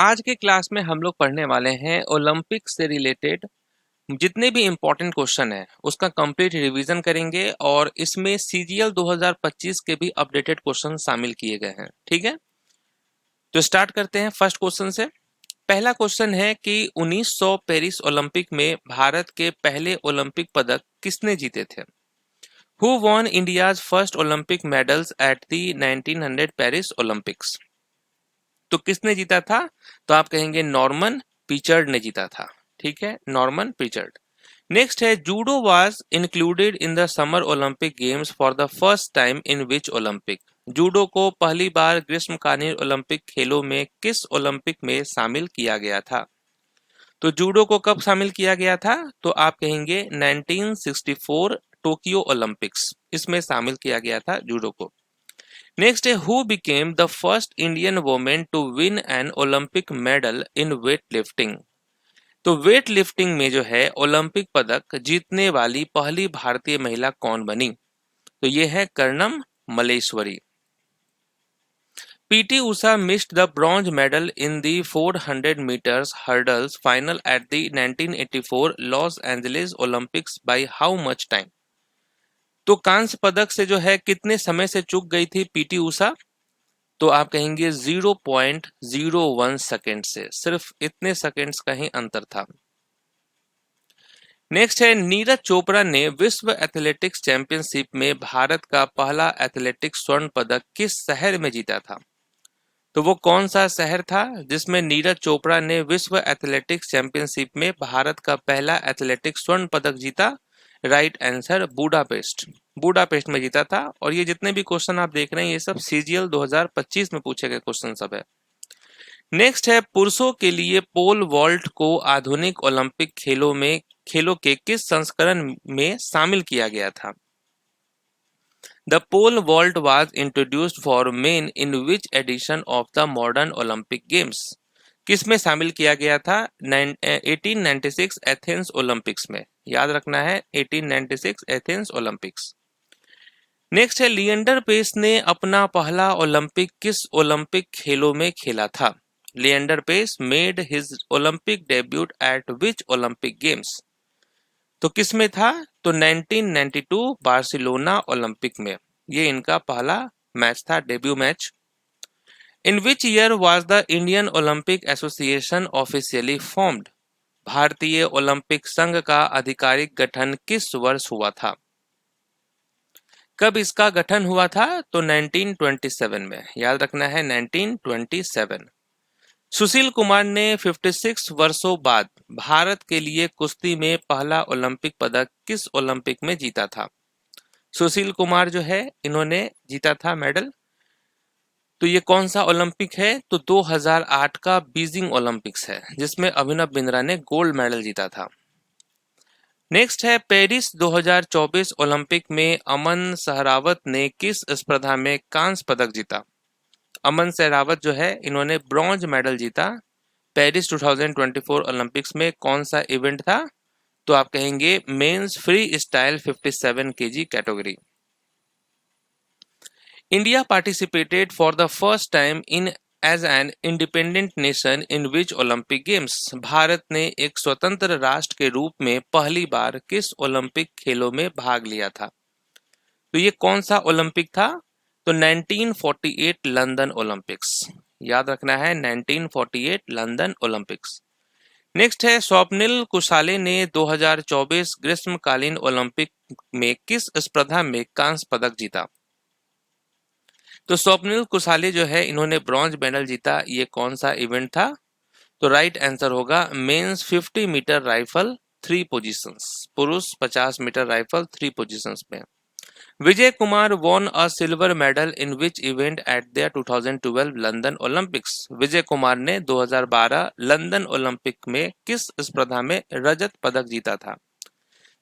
आज के क्लास में हम लोग पढ़ने वाले हैं ओलंपिक से रिलेटेड जितने भी इम्पोर्टेंट क्वेश्चन है उसका कंप्लीट रिवीजन करेंगे और इसमें सीजीएल 2025 के भी अपडेटेड क्वेश्चन शामिल किए गए हैं। ठीक है, तो स्टार्ट करते हैं फर्स्ट क्वेश्चन से। पहला क्वेश्चन है कि 1900 पेरिस ओलंपिक में भारत के पहले ओलंपिक पदक किसने जीते थे? Who won India's first Olympic medals at the 1900 Paris Olympics? तो किसने जीता था? तो आप कहेंगे नॉर्मन पिचर्ड ने जीता था। ठीक है, नॉर्मन पिचर्ड। नेक्स्ट है judo was included in the summer Olympic games for the first time in which Olympic? Judo को पहली बार ग्रीष्मकालीन ओलंपिक खेलों में किस ओलंपिक में शामिल किया गया था? तो जूडो को कब शामिल किया गया था? तो आप कहेंगे 1964 टोक्यो ओलंपिक्स, इसमें शामिल किया गया था जूडो को। नेक्स्ट है who became the first Indian women to win an Olympic medal in weight lifting? तो वेट लिफ्टिंग में जो है ओलंपिक पदक जीतने वाली पहली भारतीय महिला कौन बनी? तो ये है Karnam Malleswari. PT Usha missed the bronze medal in the 400 metres hurdles final at the 1984 Los Angeles Olympics by how much time? तो कांस्य पदक से जो है कितने समय से चूक गई थी पीटी उषा? तो आप कहेंगे 0.01 सेकेंड से, सिर्फ इतने सेकेंड्स का ही अंतर था। नेक्स्ट है नीरज चोपड़ा ने विश्व एथलेटिक्स चैंपियनशिप में भारत का पहला एथलेटिक्स स्वर्ण पदक किस शहर में जीता था? तो वो कौन सा शहर था जिसमें नीरज चोपड़ा ने विश्व एथलेटिक्स चैंपियनशिप में भारत का पहला एथलेटिक्स स्वर्ण पदक जीता? Right answer Budapest. बुडापेस्ट में जीता था। और ये जितने भी क्वेश्चन आप देख रहे हैं ये सब सीजीएल 2025 में पूछे गए क्वेश्चन सब है। नेक्स्ट है पुरुषों के लिए पोल वॉल्ट को आधुनिक ओलंपिक खेलों के किस संस्करण में शामिल किया गया था? The pole vault was introduced for men in which edition of the modern Olympic Games? किस में शामिल किया गया था? 1896 एथेंस ओलंपिक्स में। याद रखना है 1896 एथेंस ओलंपिक्स। नेक्स्ट है लिएंडर पेस ने अपना पहला ओलंपिक किस ओलंपिक खेलों में खेला था? Leander Paes made his Olympic debut at which Olympic games? तो किस में था? तो 1992 बार्सिलोना ओलंपिक में। ये इनका पहला मैच था, debut match. In which year was the Indian Olympic association officially formed? भारतीय ओलंपिक संघ का आधिकारिक गठन किस वर्ष हुआ था? कब इसका गठन हुआ था? तो 1927 में। याद रखना है 1927। सुशील कुमार ने 56 वर्षों बाद भारत के लिए कुश्ती में पहला ओलंपिक पदक किस ओलंपिक में जीता था? सुशील कुमार जो है इन्होंने जीता था मेडल। तो ये कौन सा ओलंपिक है? तो 2008 का बीजिंग ओलंपिक्स है जिसमें अभिनव बिंद्रा ने गोल्ड मेडल जीता था। नेक्स्ट है पेरिस 2024 ओलंपिक में अमन सहरावत ने किस स्पर्धा में कांस्य पदक जीता? अमन सहरावत जो है इन्होंने ब्रॉन्ज मेडल जीता। पेरिस 2024 ओलंपिक्स में कौन सा इवेंट था? तो आप कहेंगे men's free style 57 KG category. India participated for the first time in as an independent nation in which Olympic games? Bharat ने एक स्वतंत्र राष्ट्र के रूप में पहली बार किस ओलंपिक खेलों में भाग लिया था? तो ये कौन सा ओलंपिक था? तो 1948 लंदन ओलंपिक्स। याद रखना है 1948 लंदन ओलंपिक्स। नेक्स्ट है स्वप्निल कुशाले ने 2024 ग्रीष्मकालीन ओलंपिक में किस स्पर्धा में कांस्य पदक जीता? तो स्वप्निल कुशाले जो है इन्होंने ब्रॉन्ज मेडल जीता। ये कौन सा इवेंट था? तो राइट आंसर होगा मेंस 50 मीटर राइफल 3 पोजीशंस, पुरुष 50 मीटर राइफल 3 पोजीशंस में। Vijay Kumar won a silver medal in which event at their 2012 London Olympics? Vijay Kumar ने 2012 लंदन ओलंपिक में किस स्पर्धा में रजत पदक जीता था?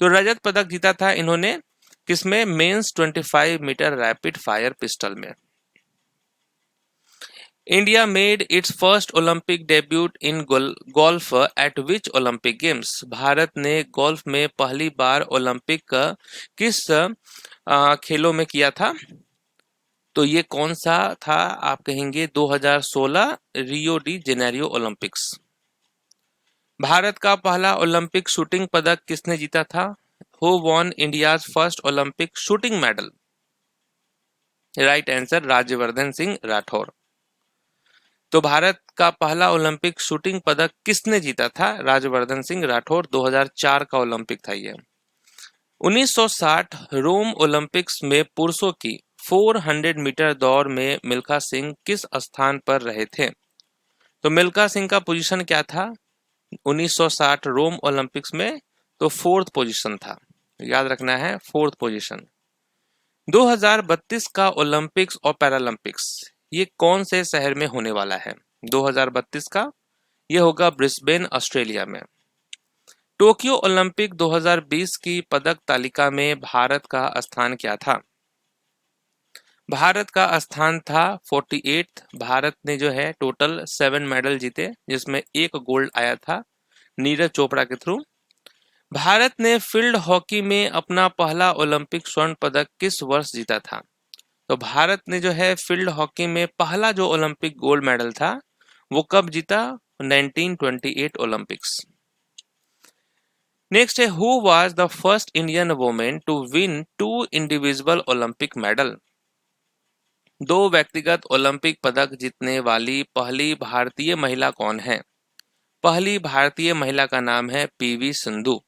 तो रजत पदक जीता था इन्होंने किसमें? Men's 25 metre rapid fire pistol में। India made its first Olympic debut in golf at which Olympic games? Bharat ने गोल्फ में पहली बार ओलंपिक किस खेलों में किया था? तो ये कौन सा था? आप कहेंगे 2016 Rio de Janeiro Olympics. Bharat का पहला ओलंपिक शूटिंग पदक किसने जीता था? Who won India's first Olympic shooting medal? Right answer Rajyavardhan Singh Rathore. तो भारत का पहला ओलंपिक शूटिंग पदक किसने जीता था? राज्यवर्धन सिंह राठौर। 2004 का ओलंपिक था ये। 1960 रोम ओलंपिक्स में पुरुषों की 400 मीटर दौड़ में मिल्खा सिंह किस स्थान पर रहे थे? तो मिल्खा सिंह का पोजीशन क्या था 1960 रोम ओलंपिक्स में? तो फोर्थ पोजीशन था, याद रखना है, फोर्थ पोजीशन। 2032 का ओलंपिक्स और पैरालंपिक्स ये कौन से शहर में होने वाला है? 2032 का ये होगा ब्रिस्बेन, ऑस्ट्रेलिया में। टोक्यो ओलंपिक 2020 की पदक तालिका में भारत का स्थान क्या था? भारत का स्थान था 48। भारत ने जो है टोटल 7 मेडल जीते, जिसमें एक गोल्ड आया था नीरज चोपड़ा के थ्रू। भारत ने फील्ड हॉकी में अपना पहला ओलंपिक स्वर्ण पदक किस वर्ष जीता था? तो भारत ने जो है फील्ड हॉकी में पहला जो ओलंपिक गोल्ड मेडल था वो कब जीता? 1928 ओलंपिक्स। नेक्स्ट है who was the first Indian women to win 2 individual Olympic medal? 2 व्यक्तिगत ओलंपिक पदक जीतने वाली पहली भारतीय महिला कौन है? पहली भारतीय महिला का नाम है पीवी सिंधु।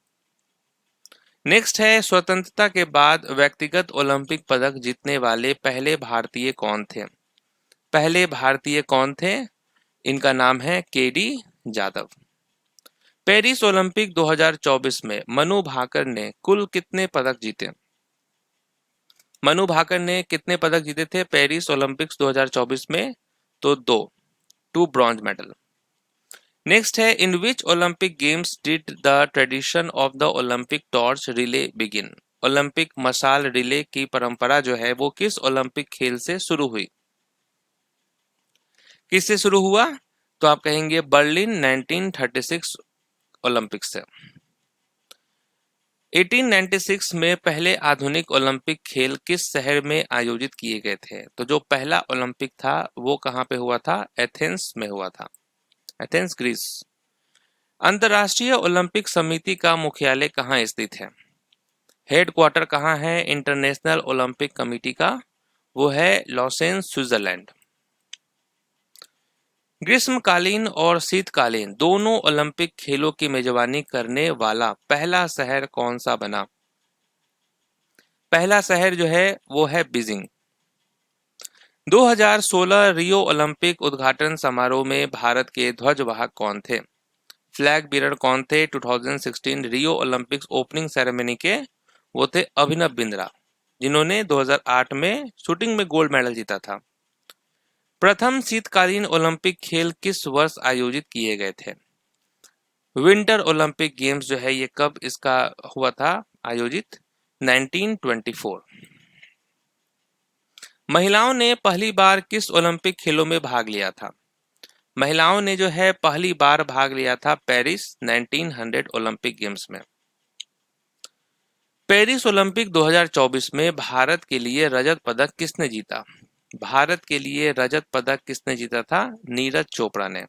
नेक्स्ट है स्वतंत्रता के बाद व्यक्तिगत ओलंपिक पदक जीतने वाले पहले भारतीय कौन थे? पहले भारतीय कौन थे? इनका नाम है केडी जाधव। पेरिस ओलंपिक 2024 में मनु भाकर ने कुल कितने पदक जीते? मनु भाकर ने कितने पदक जीते थे पेरिस ओलंपिक्स 2024 में? तो 2 ब्रॉन्ज मेडल। नेक्स्ट है in which Olympic games did the tradition of the Olympic torch relay begin? Olympic मशाल रिले की परंपरा जो है वो किस ओलंपिक खेल से शुरू हुई? किससे शुरू हुआ? तो आप कहेंगे बर्लिन 1936 ओलंपिक से। 1896 में पहले आधुनिक ओलंपिक खेल किस शहर में आयोजित किए गए थे? तो जो पहला ओलंपिक था वो कहाँ पे हुआ था? एथेंस में हुआ था, एथेंस ग्रीस। अंतर्राष्ट्रीय ओलंपिक समिति का मुख्यालय कहाँ स्थित है? हेडक्वार्टर कहाँ है इंटरनेशनल ओलंपिक कमेटी का? वो है लॉसेन, स्विट्जरलैंड। ग्रीष्मकालीन और शीतकालीन दोनों ओलंपिक खेलों की मेजबानी करने वाला पहला शहर कौन सा बना? पहला शहर जो है वो है बीजिंग। 2016 रियो ओलंपिक उद्घाटन समारोह में भारत के ध्वजवाहक कौन थे? फ्लैग बीरर कौन थे 2016 रियो ओलंपिक्स ओपनिंग सेरेमनी के? वो थे अभिनव बिंद्रा, जिन्होंने 2008 में शूटिंग में गोल्ड मेडल जीता था। प्रथम शीतकालीन ओलंपिक खेल किस वर्ष आयोजित किए गए थे? विंटर ओलंपिक गेम्स जो है ये कब इसका हुआ था आयोजित? 1924। महिलाओं ने पहली बार किस ओलंपिक खेलों में भाग लिया था? महिलाओं ने जो है पहली बार भाग लिया था पेरिस 1900 ओलंपिक गेम्स में। पेरिस ओलंपिक 2024 में भारत के लिए रजत पदक किसने जीता? भारत के लिए रजत पदक किसने जीता था? नीरज चोपड़ा ने।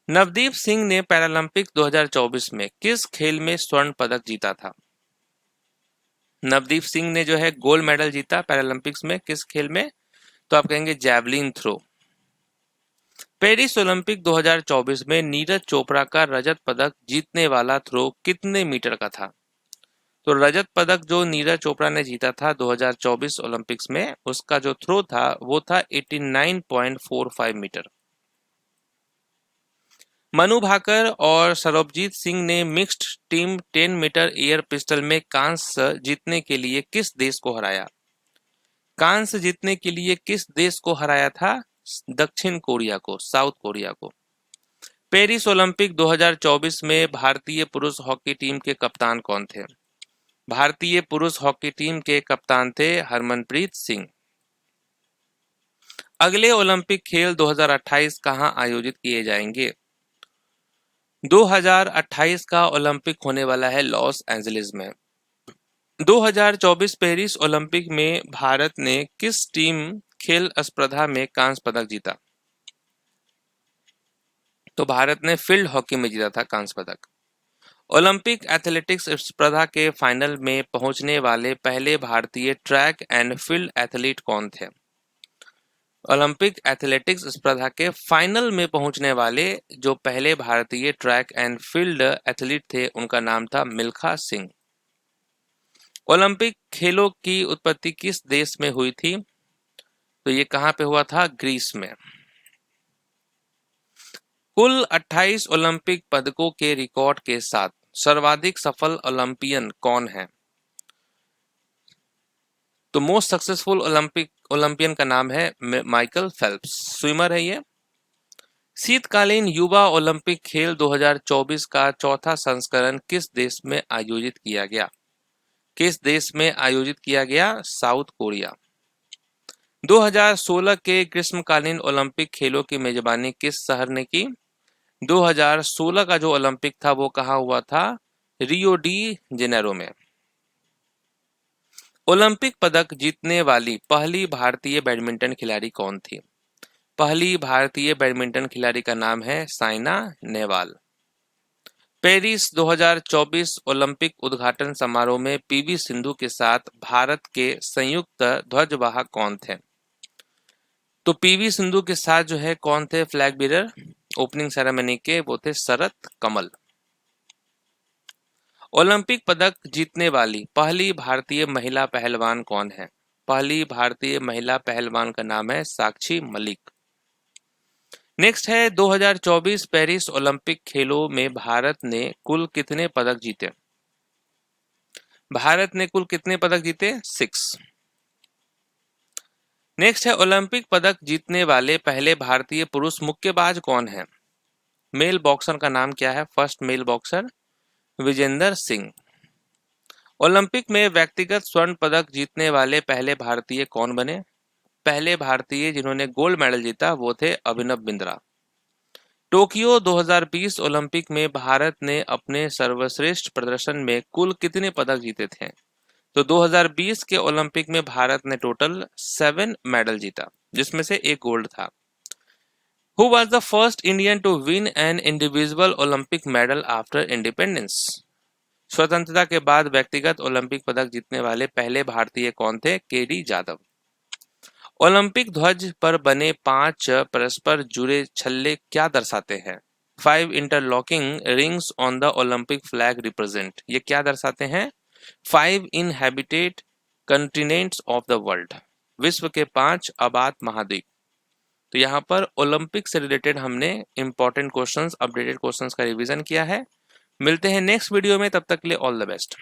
नवदीप सिंह ने पैरालंपिक्स 2024 में किस खेल में स्वर्ण पदक जीता था? नवदीप सिंह ने जो है गोल्ड मेडल जीता पैरालंपिक्स में, किस खेल में? तो आप कहेंगे जैवलिन थ्रो। पेरिस ओलंपिक 2024 में नीरज चोपड़ा का रजत पदक जीतने वाला थ्रो कितने मीटर का था? तो रजत पदक जो नीरज चोपड़ा ने जीता था 2024 ओलंपिक्स में, उसका जो थ्रो था वो था 89.45 मीटर। मनु भाकर और सरबजीत सिंह ने mixed team 10 metre air pistol में कांस्य जीतने के लिए किस देश को हराया? कांस्य जीतने के लिए किस देश को हराया था? दक्षिण कोरिया को, साउथ कोरिया को। पेरिस ओलंपिक 2024 में भारतीय पुरुष हॉकी टीम के कप्तान कौन थे? भारतीय पुरुष हॉकी टीम के कप्तान थे हरमनप्रीत सिंह। अगले ओलंपिक खेल 2028 कहां आयोजित किए जाएंगे? 2028 का ओलंपिक होने वाला है लॉस एंजलिस में। 2024 पेरिस ओलंपिक में भारत ने किस टीम खेल स्पर्धा में कांस्य पदक जीता? तो भारत ने फील्ड हॉकी में जीता था कांस्य पदक। ओलंपिक एथलेटिक्स स्पर्धा के फाइनल में पहुंचने वाले पहले भारतीय ट्रैक एंड फील्ड एथलीट कौन थे? ओलंपिक एथलेटिक्स स्पर्धा के फाइनल में पहुंचने वाले जो पहले भारतीय ट्रैक एंड फील्ड एथलीट थे उनका नाम था मिल्खा सिंह। ओलंपिक खेलों की उत्पत्ति किस देश में हुई थी? तो ये कहां पे हुआ था? ग्रीस में। कुल 28 ओलंपिक पदकों के रिकॉर्ड के साथ सर्वाधिक सफल ओलंपियन कौन है? तो मोस्ट सक्सेसफुल ओलंपियन का नाम है माइकल फेल्प्स, स्विमर है ये। शीतकालीन युवा ओलंपिक खेल 2024 का चौथा संस्करण किस देश में आयोजित किया गया? किस देश में आयोजित किया गया? South Korea. 2016 के ग्रीष्मकालीन ओलंपिक खेलों की मेजबानी किस शहर ने की? 2016 का जो ओलंपिक था वो कहाँ हुआ था? रियो डी जेनेरो में। ओलंपिक पदक जीतने वाली पहली भारतीय बैडमिंटन खिलाड़ी कौन थी? पहली भारतीय बैडमिंटन खिलाड़ी का नाम है साइना नेहवाल। पेरिस 2024 ओलंपिक उद्घाटन समारोह में पीवी सिंधु के साथ भारत के संयुक्त ध्वजवाहक कौन थे? तो पीवी सिंधु के साथ जो है कौन थे फ्लैग बीरर ओपनिंग सेरेमनी के? वो थे शरत कमल। ओलंपिक पदक जीतने वाली पहली भारतीय महिला पहलवान कौन है? पहली भारतीय महिला पहलवान का नाम है साक्षी मलिक। नेक्स्ट है 2024 पेरिस ओलंपिक खेलों में भारत ने कुल कितने पदक जीते? भारत ने कुल कितने पदक जीते? 6। नेक्स्ट है ओलंपिक पदक जीतने वाले पहले भारतीय पुरुष मुक्केबाज कौन है? मेल बॉक्सर का नाम क्या है? First male boxer Vijender Singh. Olympic में व्यक्तिगत स्वर्ण पदक जीतने वाले पहले भारतीय कौन बने? पहले भारतीय जिन्होंने गोल्ड मेडल जीता वो थे अभिनव बिंद्रा। टोक्यो 2020 ओलंपिक में भारत ने अपने सर्वश्रेष्ठ प्रदर्शन में कुल कितने पदक जीते थे? तो 2020 के ओलंपिक में भारत ने टोटल 7 मेडल जीता जिसमें से एक गोल्ड था। Who was the first Indian to win an individual Olympic medal after independence? स्वतंत्रता के बाद व्यक्तिगत ओलंपिक पदक जीतने वाले पहले भारतीय कौन थे? केडी जाधव। ओलंपिक ध्वज पर बने 5 परस्पर जुड़े छल्ले क्या दर्शाते हैं? 5 interlocking rings on the Olympic flag represent. ये क्या दर्शाते हैं? 5 inhabited continents of the world. विश्व के 5 आबाद महाद्वीप। तो यहाँ पर ओलंपिक से रिलेटेड हमने इंपॉर्टेंट क्वेश्चंस, अपडेटेड क्वेश्चंस का रिवीजन किया है। मिलते हैं नेक्स्ट वीडियो में, तब तक के लिए ऑल द बेस्ट।